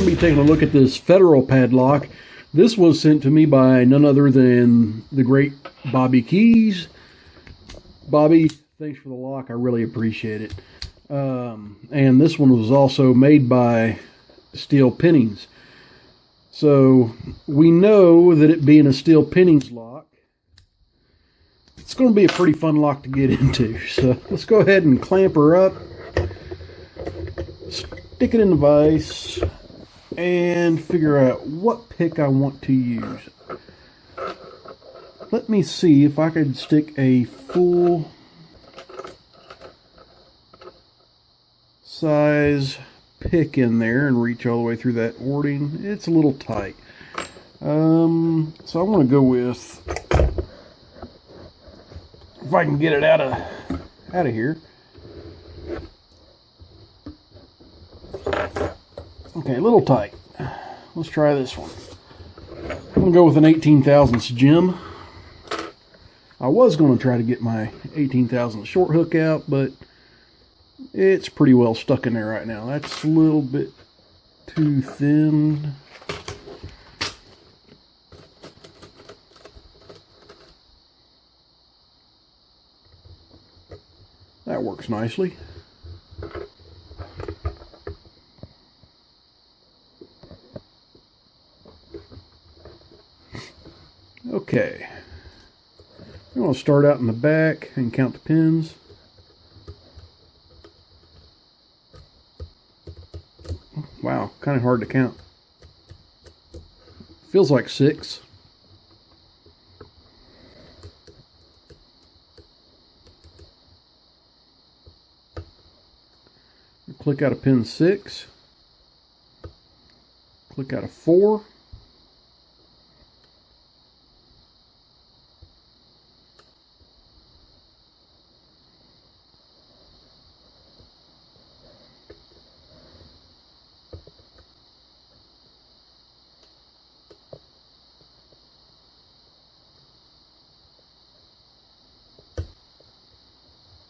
be taking a look at this federal padlock. This was sent to me by none other than the great Bobby Keyz. Bobby, thanks for the lock. I really appreciate it. And this one was also made by Steel Pinnings. So we know that it being a Steel Pinnings lock, it's going to be a pretty fun lock to get into. So let's go ahead and clamp her up, stick it in the vise, and figure out what pick I want to use. Let me see if I could stick a full size pick in there and reach all the way through that warding. It's a little tight. So I want to go with, if I can get it out of here. Okay, a little tight. Let's try this one. I'm going to go with an 18 thousandths gem. I was going to try to get my 18 thousandths short hook out, but it's pretty well stuck in there right now. That's a little bit too thin. That works nicely. Okay. I'm going to start out in the back and count the pins. Wow, kind of hard to count. Feels like 6. Click out of pin 6. Click out of 4.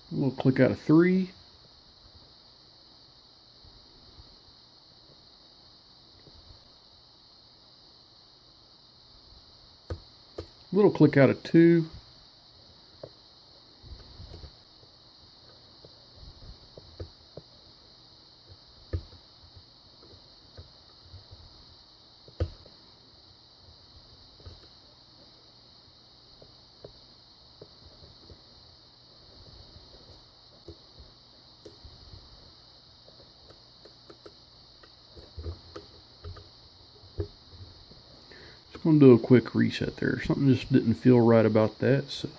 We'll click out of 3. Little click out of 2. I'm going to do a quick reset there. Something just didn't feel right about that. So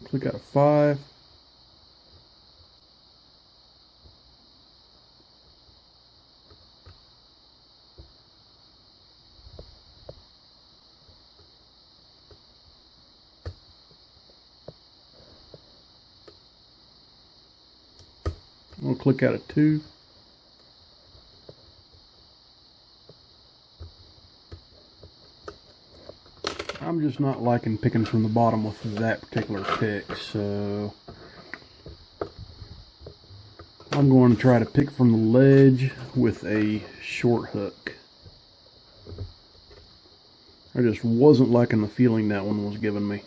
click out of 5. We'll click out of 2. I'm just not liking picking from the bottom with that particular pick, so I'm going to try to pick from the ledge with a short hook. I just wasn't liking the feeling that one was giving me.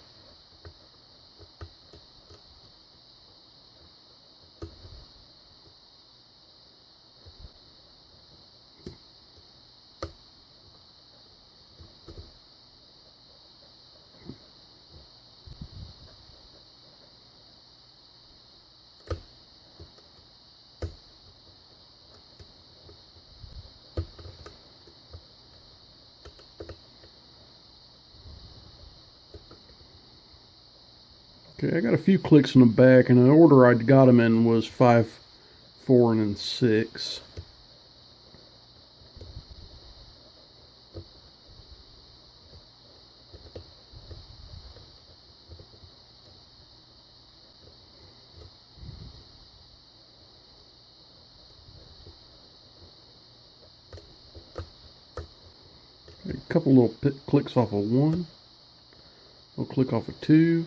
Okay, I got a few clicks in the back, and the order I got them in was 5, 4, and then 6. A couple little clicks off of 1. We'll click off of 2.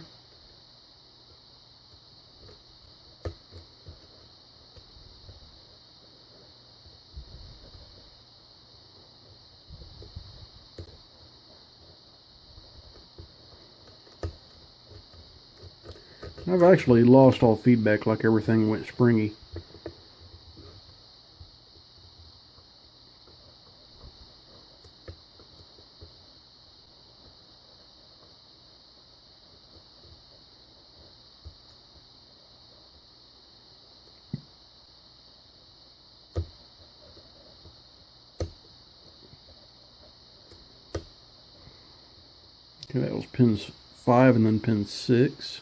I've actually lost all feedback, like everything went springy. Okay, that was pins 5 and then pin 6.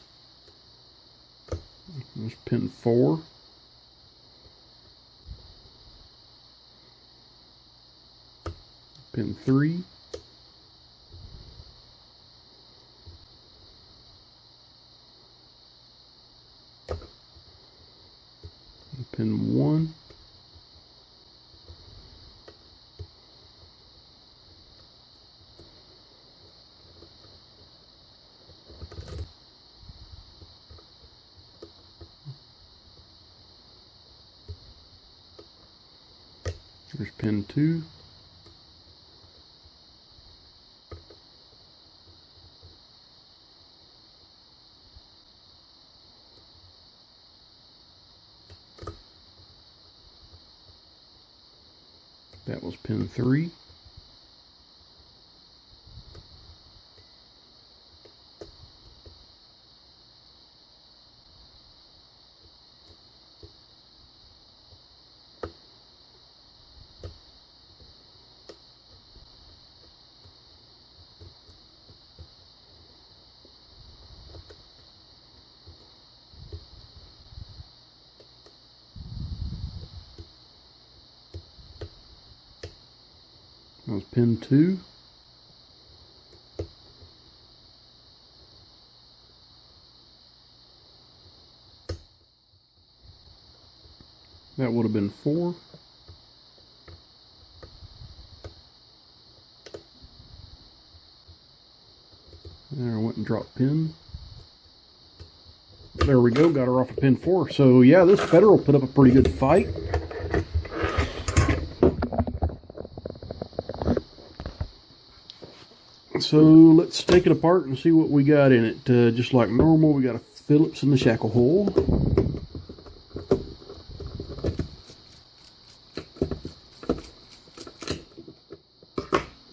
There's pin 4. Pin 3. Pin 1. There's pin 2. That was pin 3. That was pin 2. That would have been 4. There, I went and dropped pin. There we go, got her off of pin 4. So yeah, this Federal put up a pretty good fight. So let's take it apart and see what we got in it. Just like normal, we got a Phillips in the shackle hole.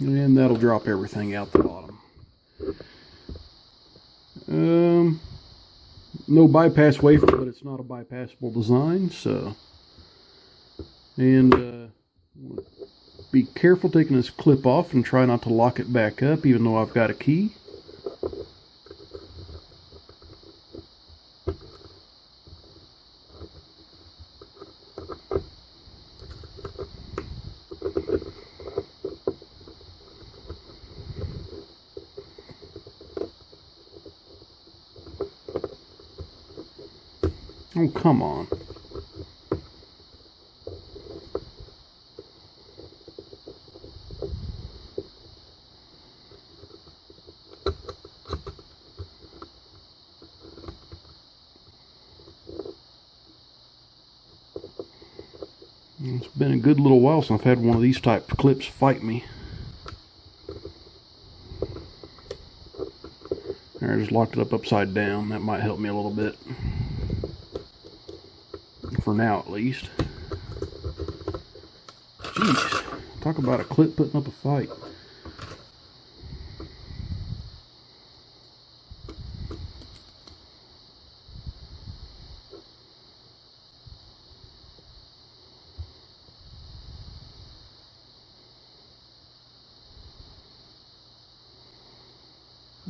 And that'll drop everything out the bottom. No bypass wafer, but it's not a bypassable design, so. And be careful taking this clip off and try not to lock it back up, even though I've got a key. Oh, come on. It's been a good little while since I've had one of these type of clips fight me. I just locked it up upside down. That might help me a little bit. For now, at least. Jeez. Talk about a clip putting up a fight.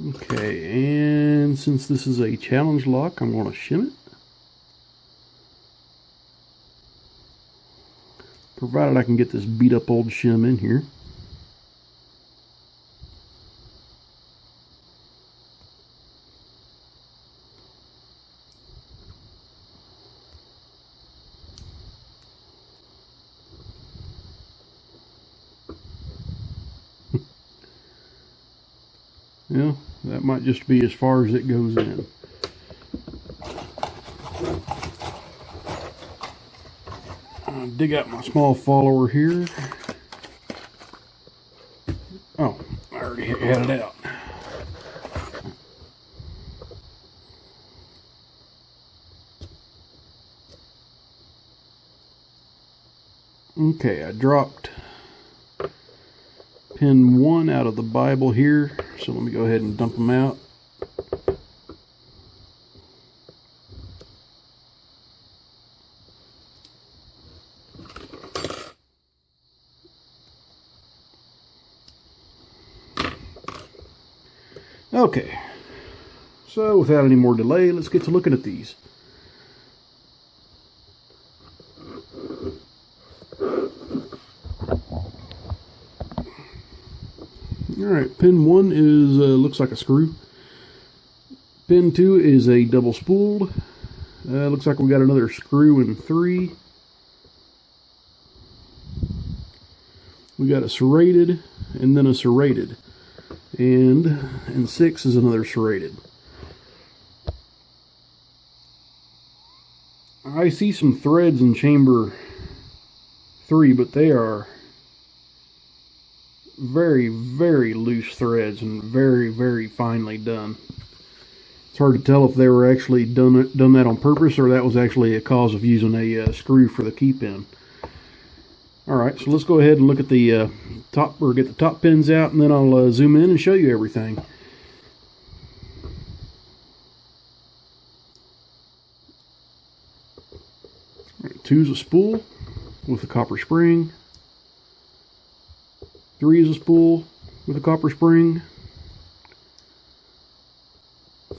Okay, and since this is a challenge lock, I'm going to shim it. Provided I can get this beat up old shim in here. Yeah, that might just be as far as it goes in. I'll dig out my small follower here. Oh, I already had it out. Okay, I dropped pin 1 out of the Bible here, so let me go ahead and dump them out. Okay, so without any more delay, let's get to looking at these. Alright, pin 1 is looks like a screw. Pin 2 is a double spooled. Looks like we got another screw in 3. We got a serrated and then a serrated. And in 6 is another serrated. I see some threads in chamber 3, but they are very, very loose threads and very, very finely done. It's hard to tell if they were actually done that on purpose or that was actually a cause of using a screw for the key pin. Alright, so let's go ahead and look at the top, or get the top pins out, and then I'll zoom in and show you everything. Right, 2 is a spool with a copper spring. 3 is a spool with a copper spring.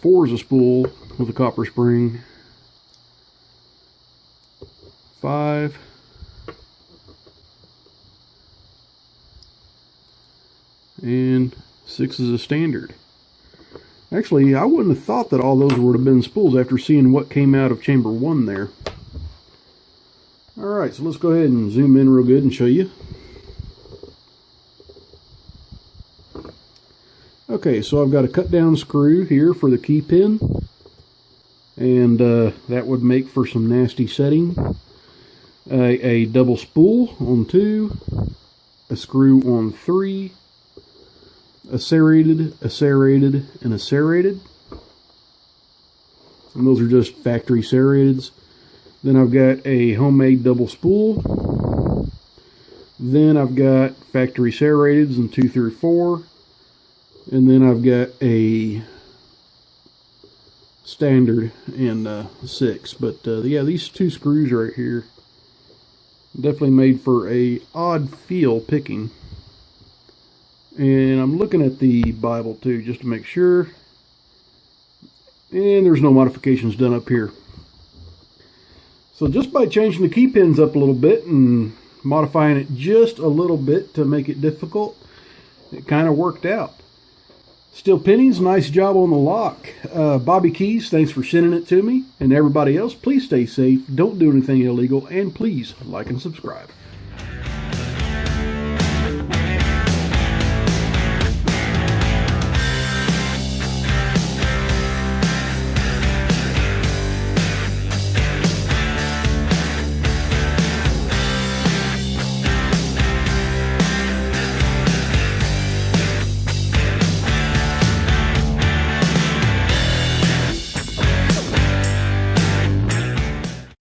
4 is a spool with a copper spring. 5. And 6 is a standard. Actually, I wouldn't have thought that all those would have been spools after seeing what came out of chamber 1 there. Alright, so let's go ahead and zoom in real good and show you. Okay, so I've got a cut down screw here for the key pin. And that would make for some nasty setting. A double spool on 2. A screw on 3. A serrated, and a serrated. And those are just factory serrateds. Then I've got a homemade double spool. Then I've got factory serrateds in 2 through 4. And then I've got a standard in 6. But yeah, these 2 screws right here definitely made for a odd feel picking. And I'm looking at the Bible too, just to make sure. And there's no modifications done up here. So just by changing the key pins up a little bit and modifying it just a little bit to make it difficult, it kind of worked out. Still, Pinnings, nice job on the lock. Bobby Keyz, thanks for sending it to me. And everybody else, please stay safe, don't do anything illegal, and please like and subscribe.